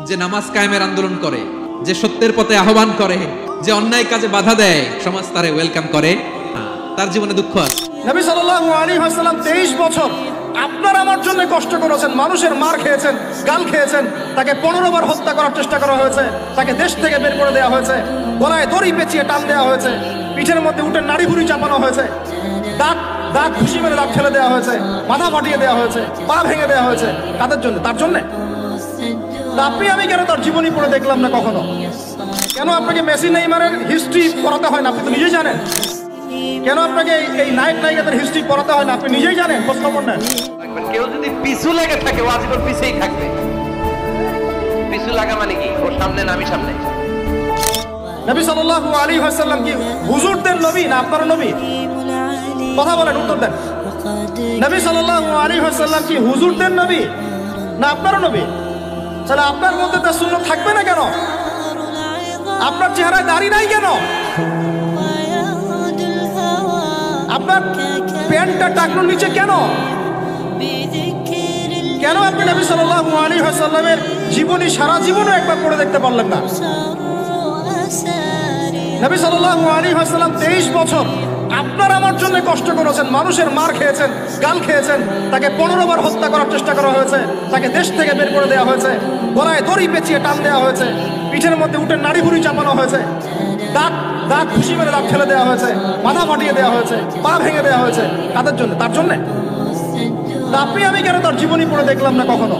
যে নামাজ কায়েমের আন্দোলন করে, যে সত্যের পথে আহ্বান করে, যে অন্যায় কাজে বাধা দেয়, সমাজ তারে ওয়েলকাম করে, তার জীবনে দুঃখ আছে। নবী সাল্লাল্লাহু আলাইহি ওয়াসাল্লাম 23 বছর আপনার আমার জন্য কষ্ট করেছেন, মানুষের মার খেয়েছেন, গাল খেয়েছেন, তাকে 15 বার হত্যা করার চেষ্টা করা হয়েছে, তাকে দেশ থেকে বের করে দেওয়া হয়েছে, গলায় দড়ি পেঁচিয়ে টান দেওয়া হয়েছে, পিঠের মধ্যে উঠে নাড়ি ভুড়ি চাপানো হয়েছে, দাঁত ঘুষি মেরে দাঁত ফেলে দেওয়া হয়েছে, মাথা ফাটিয়ে দেওয়া হয়েছে, পা ভেঙে দেওয়া হয়েছে। কাদের জন্য? তার জন্য। আপনি আমি কেন তার জীবনী পড়ে দেখলাম না কখনো? কেন আপনাকে মেসি নেইমারের হিস্ট্রি পড়াতে হয় না? আপনি তো নিজেই জানেন। কেন আপনাকে এই নায়িকাদের হিস্ট্রি পড়াতে হয় না? আপনি নিজেই জানেন, খোঁজ খবর নেন। কেউ যদি পিছু লেগে থাকে, ও আজীবন পিছেই থাকবে। পিছু লাগা মানে কি? ওর সামনে না আমি সামনে। নবী সাল্লাল্লাহু আলাইহি ওয়াসাল্লাম কি হুজুরদের নবী না আপনার নবী? কথা বলেন, উত্তর দেন। নবী সাল্লাল্লাহু আলাইহি ওয়াসাল্লাম কি হুজুরদের নবী না আপনার নবী? তাহলে আপনার মধ্যে তার সুন্নাত থাকবে না কেন? আপনার চেহারায় দাড়ি নাই কেন? আপনার প্যান্টটা টাকনুর নিচে কেন? কেন আপনি নবী সাল্লাল্লাহু আলাইহি ওয়াসাল্লামের জীবনী সারা জীবনও একবার পড়ে দেখতে পারলেন না? নবী সাল্লাল্লাহু আলাইহি ওয়াসাল্লাম 23 বছর আপনার আমার জন্য কষ্ট করেছেন, মানুষের মার খেয়েছেন, গাল খেয়েছেন, তাকে 15 বার হত্যা করার চেষ্টা করা হয়েছে, তাকে দেশ থেকে বের করে দেওয়া হয়েছে, গলায় দড়ি পেঁচিয়ে টান দেওয়া হয়েছে, পিঠের মধ্যে উঠে নাড়ি ভুড়ি চাপানো হয়েছে, দাঁত ঘুষি মেরে দাঁত ফেলে দেওয়া হয়েছে, মাথা ফাটিয়ে দেওয়া হয়েছে, পা ভেঙে দেওয়া হয়েছে। কাদের জন্য? তার জন্য। আপনি আমি কেন তার জীবনী পড়ে দেখলাম না কখনো?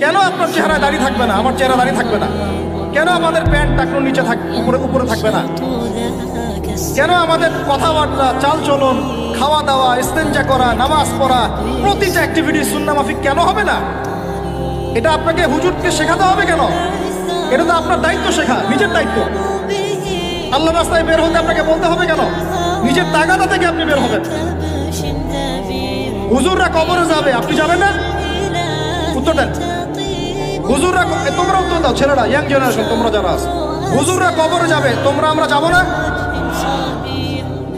কেন আপনার চেহারায় দাড়ি থাকবে না, আমার চেহারা দাড়ি থাকবে না? কেন আমাদের প্যান্ট টাকনুর নিচে উপরে থাকবে না? কেন আমাদের কথাবার্তা, চাল চলন, খাওয়া দাওয়া, ইস্তেঞ্জা করা, নামাজ পড়া, প্রতিটা অ্যাক্টিভিটি সুন্নাহ মাফিক কেন হবে না? এটা আপনাকে হুজুরকে শেখাতে হবে কেন? এটা তো আপনার দায়িত্ব শেখা, নিজের দায়িত্ব। আল্লাহর রাস্তায় বের হতে আপনাকে বলতে হবে কেন? নিজের তাগাদা থেকে আপনি বের হবেন। হুজুররা কবরে যাবে, আপনি যাবেন না? উত্তর দেন। হুজুররা, তোমরা উত্তর দাও, ছেলেরা, ইয়াং জেনারেশন, তোমরা যারা আছো, হুজুররা কবরে যাবে, আমরা যাবো না?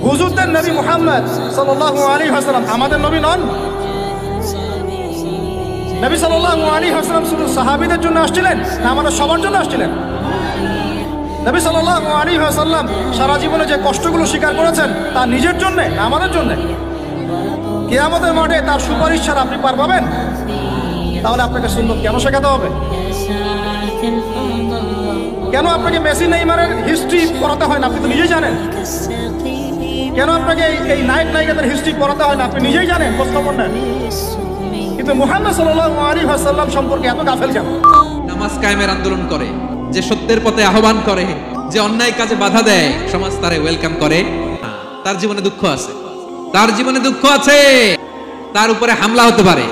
হুজুরদের নবী মুহাম্মদ সাল্লাল্লাহু আলাইহি ওয়াসাল্লাম আমাদের নবী নন? নবী সাল্লাল্লাহু আলাইহি ওয়াসাল্লাম শুধু সাহাবীদের জন্য আসছিলেন না আমাদের সবার জন্য আসছিলেন? নবী সাল্লাল্লাহু আলাইহি ওয়াসাল্লাম সারা জীবনে যে কষ্টগুলো স্বীকার করেছেন তা নিজের জন্য না আমাদের জন্য? কিয়ামতের মাঠে তার সুপারিশ ছাড়া আপনি পার পাবেন? তাহলে আপনাকে সুন্নাত কেন শেখাতে হবে? কেন আপনাকে মেসি নেইমারের হিস্ট্রি পড়াতে হয় না? আপনি তো নিজেই জানেন। কেন আপনাকে এই নায়িকাদের হিস্ট্রি পড়াতে হয় না? আপনি নিজেই জানেন, খোঁজ খবর নেন। কিন্তু মুহাম্মদ সাল্লাল্লাহু আলাইহি ওয়াসাল্লাম সম্পর্কে এত গাফেল কেন? নামাজ কায়েমের আন্দোলন করে, যে সত্যের পথে আহ্বান করে, যে অন্যায় কাজে বাধা দেয়, সমাজ তারে ওয়েলকাম করে, তার জীবনে দুঃখ আছে। তার জীবনে দুঃখ আছে। তার উপরে হামলা হতে পারে,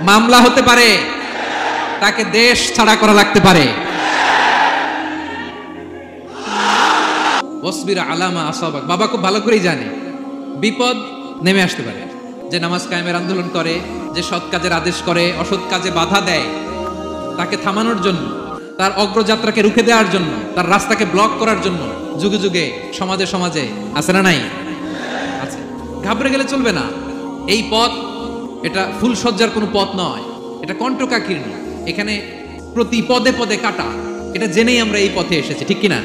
মামলা হতে পারে, তাকে দেশ ছাড়া করা লাগতে পারে। ওয়াসবির আলামা আসাবাক, বাবা খুব ভালো করেই জানে বিপদ নেমে আসতে পারে। যে নামাজ কায়েমের আন্দোলন করে, যে সৎ কাজের আদেশ করে, অসৎ কাজে বাধা দেয়, তাকে থামানোর জন্য, তার অগ্রযাত্রাকে রুখে দেওয়ার জন্য, তার রাস্তাকে ব্লক করার জন্য যুগে যুগে সমাজে সমাজে আছে না নাই? আছে। ঘাবড়ে গেলে চলবে না। এই পথ এটা ফুলসজ্জার কোনো পথ নয়, এটা কণ্টকাকীর্ণ। এখানে প্রতি পদে পদে কাটা। এটা জেনেই আমরা এই পথে এসেছি, ঠিক কিনা?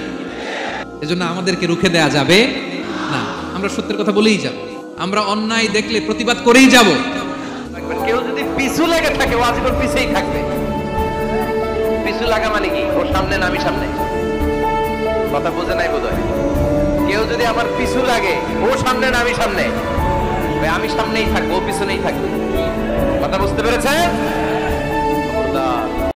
এজন্য আমাদেরকে রুখে দেয়া যাবে না। আমরা সত্যের কথা বলেই যাব, আমরা অন্যায় দেখলে প্রতিবাদ করেই যাব। কেউ যদি পিছু লেগে থাকে, ও আজীবন পিছেই থাকবে। পিছু লাগা মানে কি? ওর সামনে না আমি সামনে। কথা বোঝে নাই বোধহয়। কেউ যদি আমার পিছু লাগে, ও সামনে না আমি সামনে, আমি সামনেই থাকবো, ও পিছনেই থাকবে। কথা বুঝতে পেরেছেন?